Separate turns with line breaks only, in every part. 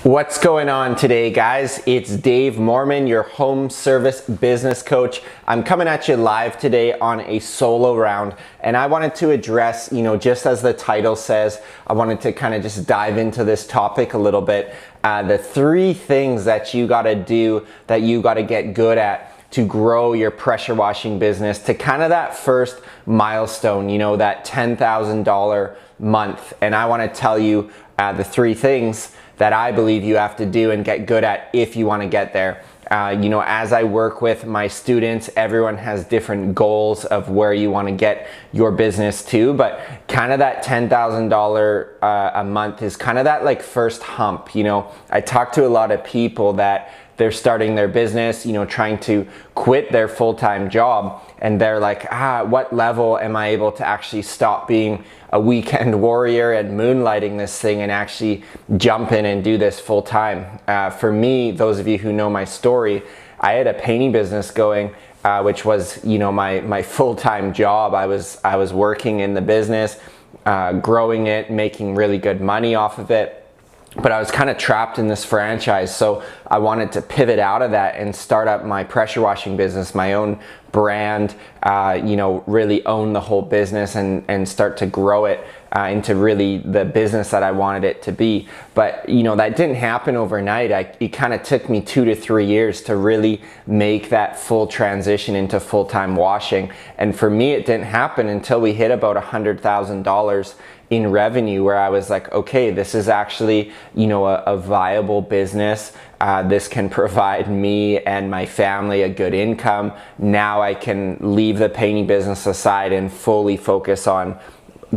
What's going on today, guys? It's Dave Moorman, your home service business coach. I'm coming at you live today on a solo round, and I wanted to address, just as the title says, I wanted to kind of just dive into this topic a little bit. The 3 things that you got to do, that you got to get good at to grow your pressure washing business to kind of that first milestone, that $10,000 month. And I want to tell you the 3 things that I believe you have to do and get good at if you want to get there. As I work with my students, everyone has different goals of where you want to get your business to, but kind of that $10,000 a month is kind of that like first hump. I talk to a lot of people that they're starting their business, trying to quit their full-time job, and they're like, what level am I able to actually stop being a weekend warrior and moonlighting this thing and actually jump in and do this full time? For me, those of you who know my story, I had a painting business going, which was, my full-time job. I was working in the business, growing it, making really good money off of it. But I was kind of trapped in this franchise, so I wanted to pivot out of that and start up my pressure washing business, my own brand, really own the whole business and start to grow it into really the business that I wanted it to be. But that didn't happen overnight. It kind of took me 2 to 3 years to really make that full transition into full-time washing. And for me, it didn't happen until we hit about $100,000 in revenue, where I was like, okay, this is actually, a viable business. This can provide me and my family a good income. Now I can leave the painting business aside and fully focus on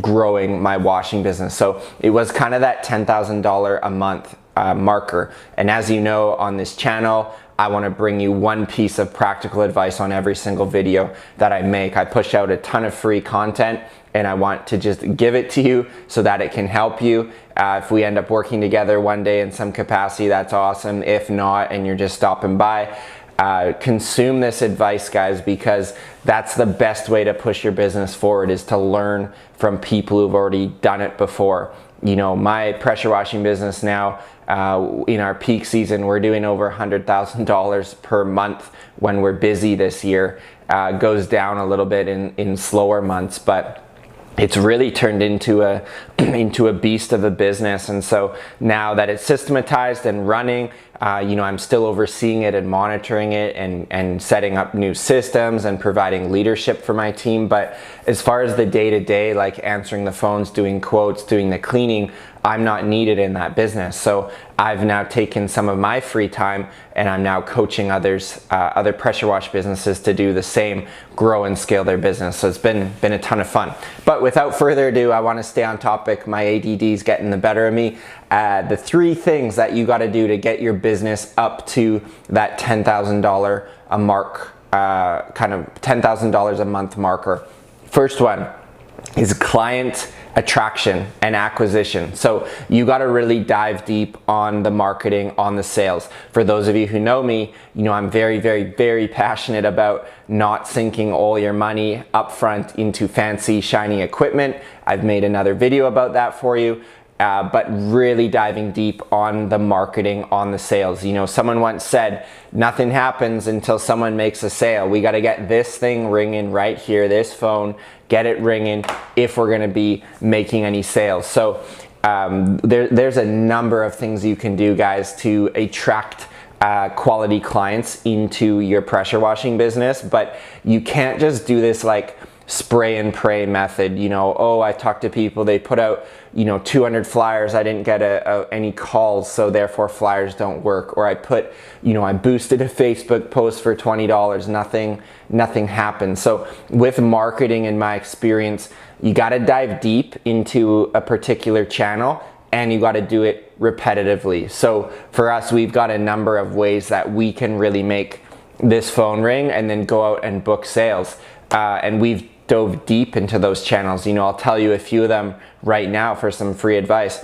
growing my washing business. So it was kind of that $10,000 a month marker. And as you know, on this channel, I want to bring you one piece of practical advice on every single video that I make. I push out a ton of free content, and I want to just give it to you so that it can help you. If we end up working together one day in some capacity, that's awesome. If not, and you're just stopping by, consume this advice, guys, because that's the best way to push your business forward, is to learn from people who've already done it before. My pressure washing business now, in our peak season, we're doing over $100,000 per month when we're busy this year. Goes down a little bit in slower months, but it's really turned into a beast of a business. And so now that it's systematized and running, I'm still overseeing it and monitoring it and setting up new systems and providing leadership for my team. But as far as the day-to-day, like answering the phones, doing quotes, doing the cleaning, I'm not needed in that business. So I've now taken some of my free time, and I'm now coaching others, other pressure wash businesses, to do the same, grow and scale their business. So it's been a ton of fun. But without further ado, I want to stay on topic. My ADD is getting the better of me. The 3 things that you got to do to get your business up to that $10,000 a mark, kind of $10,000 a month marker. First one is client attraction and acquisition. So you got to really dive deep on the marketing, on the sales. For those of you who know me, I'm very, very, very passionate about not sinking all your money upfront into fancy, shiny equipment. I've made another video about that for you. But really diving deep on the marketing, on the sales. Someone once said, nothing happens until someone makes a sale. We got to get this thing ringing right here, this phone, get it ringing if we're going to be making any sales. So there's a number of things you can do, guys, to attract quality clients into your pressure washing business. But you can't just do this like spray and pray method. I talked to people, they put out 200 flyers, I didn't get any calls, so therefore flyers don't work. Or I boosted a Facebook post for $20, nothing happened. So with marketing, in my experience, you got to dive deep into a particular channel, and you got to do it repetitively. So for us, we've got a number of ways that we can really make this phone ring and then go out and book sales. And we've dove deep into those channels. I'll tell you a few of them right now for some free advice.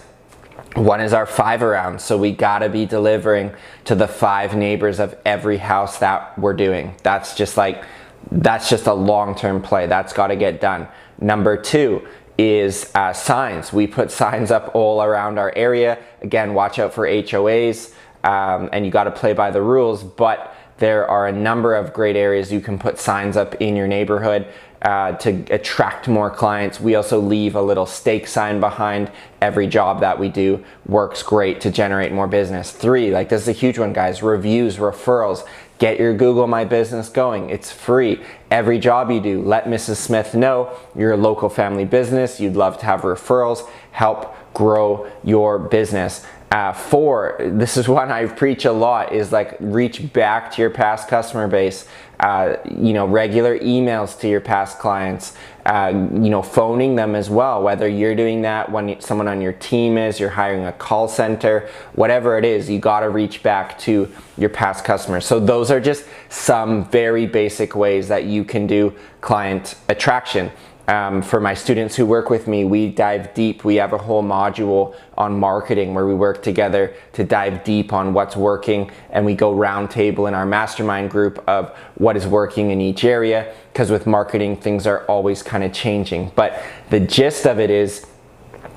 One is our 5 around. So we got to be delivering to the 5 neighbors of every house that we're doing. That's just a long-term play. That's got to get done. Number 2 is signs. We put signs up all around our area. Again, watch out for HOAs, and you got to play by the rules, but there are a number of great areas you can put signs up in your neighborhood to attract more clients. We also leave a little stake sign behind every job that we do. Works great to generate more business. 3, like this is a huge one, guys, reviews, referrals. Get your Google My Business going. It's free. Every job you do, let Mrs. Smith know you're a local family business. You'd love to have referrals, help grow your business. 4, this is one I preach a lot, is like reach back to your past customer base. Regular emails to your past clients, phoning them as well, whether you're doing that when someone on your team is, you're hiring a call center, whatever it is, you got to reach back to your past customers. So those are just some very basic ways that you can do client attraction. For my students who work with me, we dive deep. We have a whole module on marketing where we work together to dive deep on what's working, and we go round table in our mastermind group of what is working in each area, because with marketing, things are always kind of changing. But the gist of it is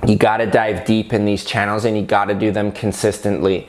you got to dive deep in these channels, and you got to do them consistently.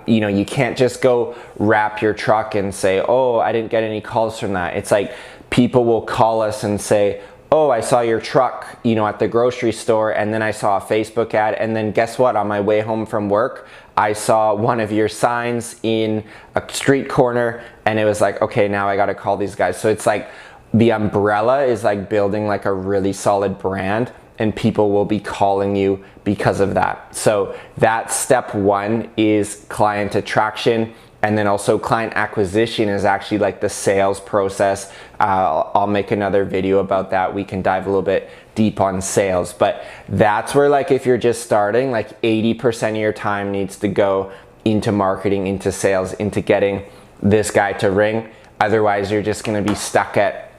You can't just go wrap your truck and say, oh, I didn't get any calls from that. It's like people will call us and say, oh, I saw your truck, at the grocery store, and then I saw a Facebook ad, and then guess what? On my way home from work, I saw one of your signs in a street corner, and it was like, okay, now I got to call these guys. So it's like the umbrella is like building like a really solid brand, and people will be calling you because of that. So that's step 1 is client attraction. And then also client acquisition is actually like the sales process. I'll make another video about that. We can dive a little bit deep on sales, but that's where, like, if you're just starting, like 80% of your time needs to go into marketing, into sales, into getting this guy to ring. Otherwise, you're just gonna be stuck at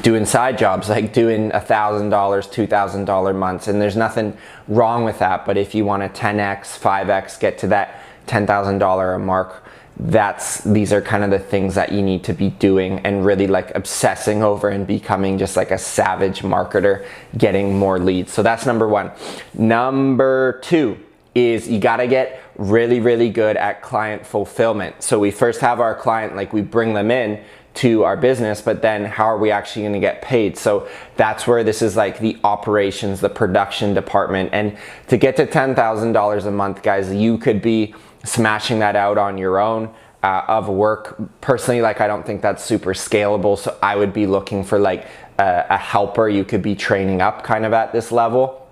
doing side jobs, like doing $1,000, $2,000 months. And there's nothing wrong with that. But if you want to 10x, 5x, get to that $10,000 a mark, these are kind of the things that you need to be doing and really like obsessing over and becoming just like a savage marketer, getting more leads. So that's number 1. Number 2 is you got to get really, really good at client fulfillment. So we first have our client, like we bring them in to our business, but then how are we actually going to get paid? So that's where this is like the operations, the production department. And to get to $10,000 a month, guys, you could be smashing that out on your own of work. Personally, like I don't think that's super scalable. So I would be looking for like a helper you could be training up kind of at this level.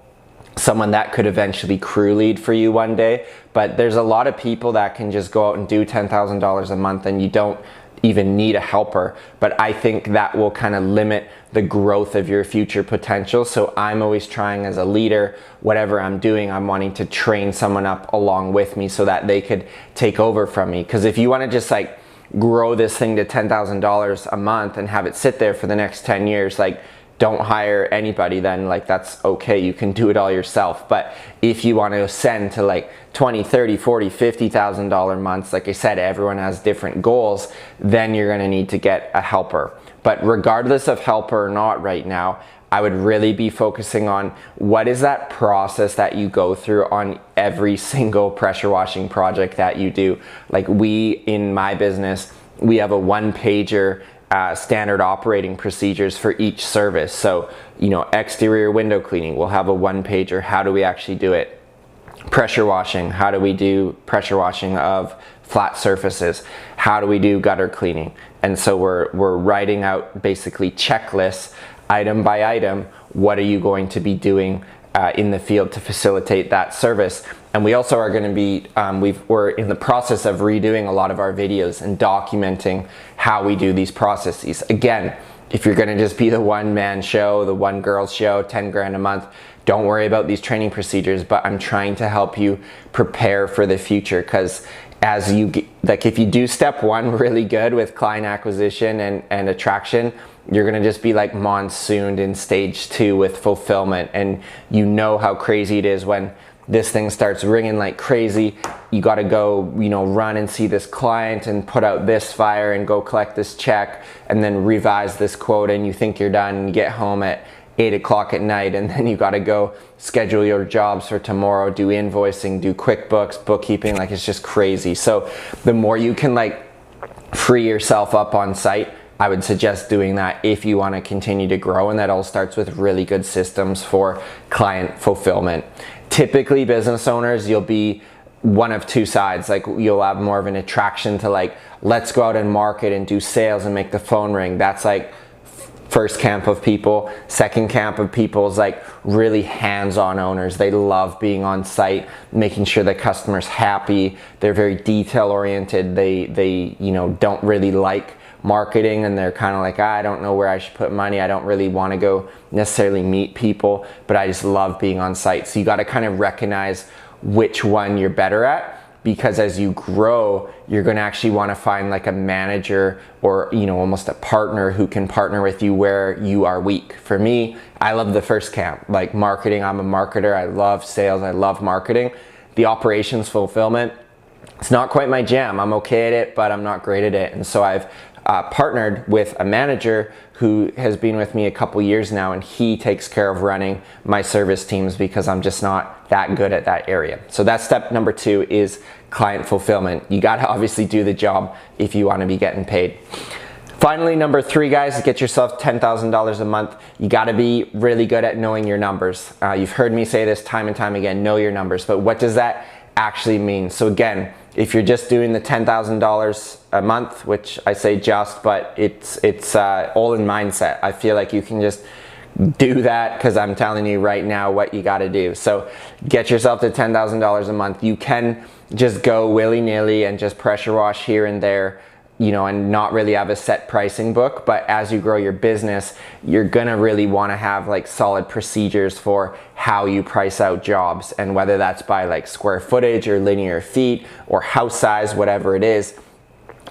Someone that could eventually crew lead for you one day. But there's a lot of people that can just go out and do $10,000 a month and you don't even need a helper. But I think that will kind of limit the growth of your future potential. So I'm always trying as a leader, whatever I'm doing, I'm wanting to train someone up along with me so that they could take over from me. Because if you want to just like grow this thing to $10,000 a month and have it sit there for the next 10 years, like don't hire anybody then, like that's okay, you can do it all yourself. But if you want to ascend to like 20, 30, 40, $50,000 months, like I said, everyone has different goals, then you're going to need to get a helper. But regardless of helper or not right now, I would really be focusing on what is that process that you go through on every single pressure washing project that you do. Like in my business, we have a 1-pager standard operating procedures for each service. So, exterior window cleaning, we'll have a 1-pager. How do we actually do it? Pressure washing, how do we do pressure washing of flat surfaces? How do we do gutter cleaning? And so we're writing out basically checklists, item by item. What are you going to be doing in the field to facilitate that service? And we also are going to be, we're in the process of redoing a lot of our videos and documenting how we do these processes. Again, if you're going to just be the one-man show, the one-girl show, 10 grand a month, don't worry about these training procedures, but I'm trying to help you prepare for the future. Because as you like, if you do step 1 really good with client acquisition and attraction, you're gonna just be like monsooned in stage 2 with fulfillment. And you know how crazy it is when this thing starts ringing like crazy. You got to go, run and see this client and put out this fire and go collect this check and then revise this quote, and you think you're done and you get home at 8 o'clock at night, and then you got to go schedule your jobs for tomorrow, do invoicing, do QuickBooks, bookkeeping. Like, it's just crazy. So the more you can like free yourself up on site, I would suggest doing that if you want to continue to grow. And that all starts with really good systems for client fulfillment. Typically, business owners, you'll be one of two sides. Like, you'll have more of an attraction to like, let's go out and market and do sales and make the phone ring. That's like first camp of people. Second camp of people is like really hands-on owners. They love being on site, making sure the customer's happy. They're very detail oriented. They you know, don't really like marketing, and they're kind of like, I don't know where I should put money. I don't really want to go necessarily meet people, but I just love being on site. So you got to kind of recognize which one you're better at, because as you grow, you're going to actually want to find like a manager or, you know, almost a partner who can partner with you where you are weak. For me, I love the first camp, like marketing. I'm a marketer. I love sales. I love marketing. The operations fulfillment, it's not quite my jam. I'm okay at it, but I'm not great at it. And so I've partnered with a manager who has been with me a couple years now, and he takes care of running my service teams because I'm just not that good at that area. So that's step number 2, is client fulfillment. You got to obviously do the job if you want to be getting paid. Finally, number 3, guys, get yourself $10,000 a month. You got to be really good at knowing your numbers. You've heard me say this time and time again, know your numbers, but what does that actually mean? So again, if you're just doing the $10,000 a month, which I say just, but it's all in mindset. I feel like you can just do that because I'm telling you right now what you got to do. So get yourself to $10,000 a month. You can just go willy-nilly and just pressure wash here and there, you know, and not really have a set pricing book. But as you grow your business, you're gonna really want to have like solid procedures for how you price out jobs, and whether that's by like square footage or linear feet or house size, whatever it is,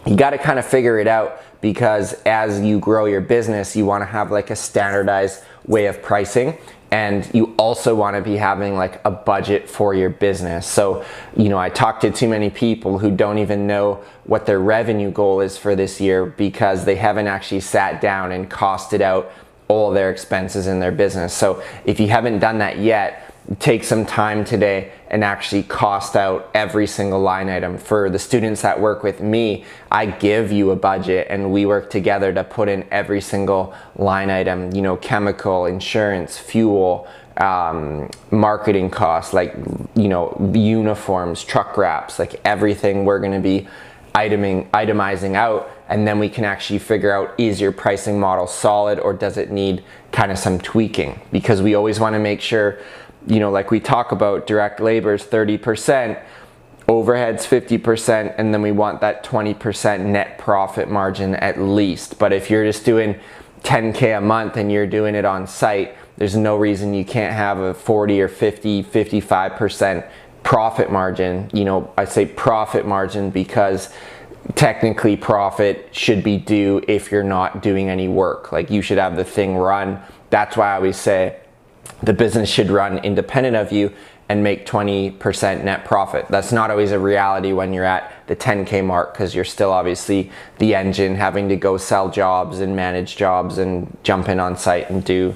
you got to kind of figure it out, because as you grow your business, you want to have like a standardized way of pricing. And you also want to be having like a budget for your business. So, you know, I talk to too many people who don't even know what their revenue goal is for this year because they haven't actually sat down and costed out all their expenses in their business. So if you haven't done that yet, take some time today and actually cost out every single line item. For the students that work with me, I give you a budget and we work together to put in every single line item, you know, chemical, insurance, fuel, marketing costs, like, you know, uniforms, truck wraps, like everything we're going to be itemizing out. And then we can actually figure out, is your pricing model solid or does it need kind of some tweaking? Because we always want to make sure, you know, like we talk about, direct labor is 30%, overheads 50%, and then we want that 20% net profit margin at least. But if you're just doing 10K a month and you're doing it on site, there's no reason you can't have a 40 or 50, 55% profit margin. You know, I say profit margin because technically profit should be due if you're not doing any work. Like, you should have the thing run. That's why I always say the business should run independent of you and make 20% net profit. That's not always a reality when you're at the 10K mark, because you're still obviously the engine, having to go sell jobs and manage jobs and jump in on site and do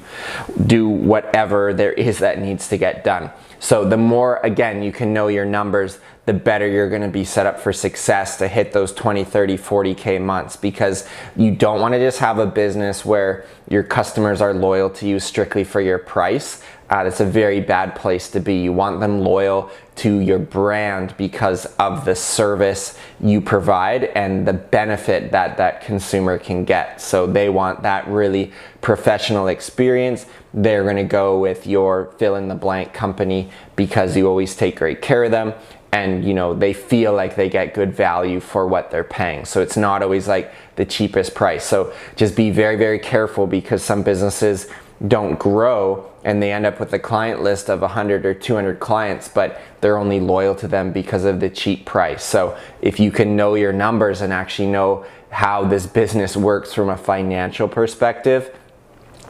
whatever there is that needs to get done. So the more, again, you can know your numbers, the better you're going to be set up for success to hit those 20, 30, 40K months, because you don't want to just have a business where your customers are loyal to you strictly for your price. That's a very bad place to be. You want them loyal to your brand because of the service you provide and the benefit that that consumer can get. So they want that really professional experience. They're going to go with your fill in the blank company because you always take great care of them, and you know, they feel like they get good value for what they're paying. So it's not always like the cheapest price. So just be very, very careful, because some businesses don't grow and they end up with a client list of 100 or 200 clients, but they're only loyal to them because of the cheap price. So if you can know your numbers and actually know how this business works from a financial perspective,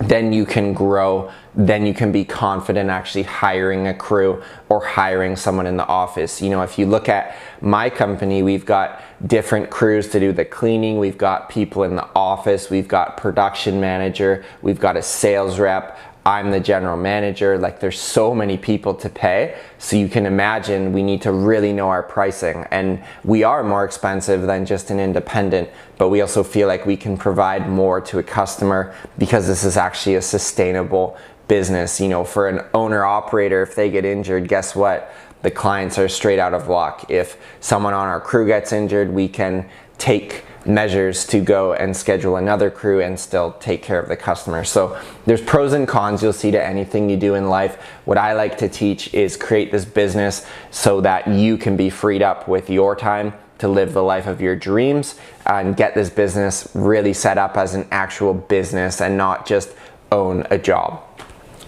then you can grow, then you can be confident actually hiring a crew or hiring someone in the office. You know, if you look at my company, we've got different crews to do the cleaning, we've got people in the office, we've got production manager, we've got a sales rep, I'm the general manager. Like, there's so many people to pay. So you can imagine we need to really know our pricing. And we are more expensive than just an independent, but we also feel like we can provide more to a customer because this is actually a sustainable business. You know, for an owner operator, if they get injured, guess what? The clients are straight out of luck. If someone on our crew gets injured, we can take measures to go and schedule another crew and still take care of the customer. So there's pros and cons you'll see to anything you do in life. What I like to teach is create this business so that you can be freed up with your time to live the life of your dreams and get this business really set up as an actual business and not just own a job.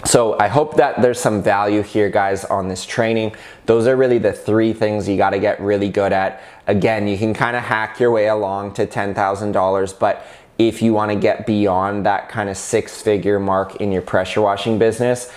So I hope that there's some value here, guys, on this training. Those are really the 3 things you got to get really good at. Again, you can kind of hack your way along to $10,000, but if you want to get beyond that kind of 6-figure mark in your pressure washing business,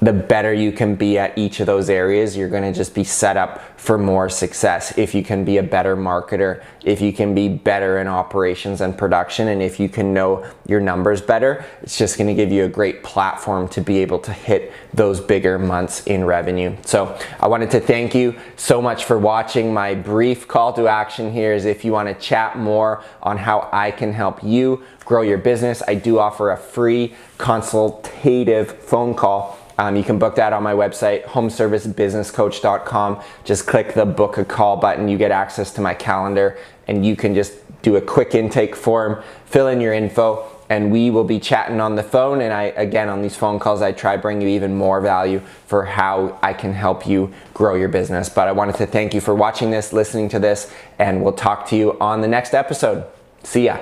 the better you can be at each of those areas, you're going to just be set up for more success. If you can be a better marketer, if you can be better in operations and production, and if you can know your numbers better, it's just going to give you a great platform to be able to hit those bigger months in revenue. So I wanted to thank you so much for watching. My brief call to action here is if you want to chat more on how I can help you grow your business, I do offer a free consultative phone call. You can book that on my website, homeservicebusinesscoach.com. Just click the book a call button. You get access to my calendar and you can just do a quick intake form, fill in your info, and we will be chatting on the phone. And again, on these phone calls, I try to bring you even more value for how I can help you grow your business. But I wanted to thank you for watching this, listening to this, and we'll talk to you on the next episode. See ya.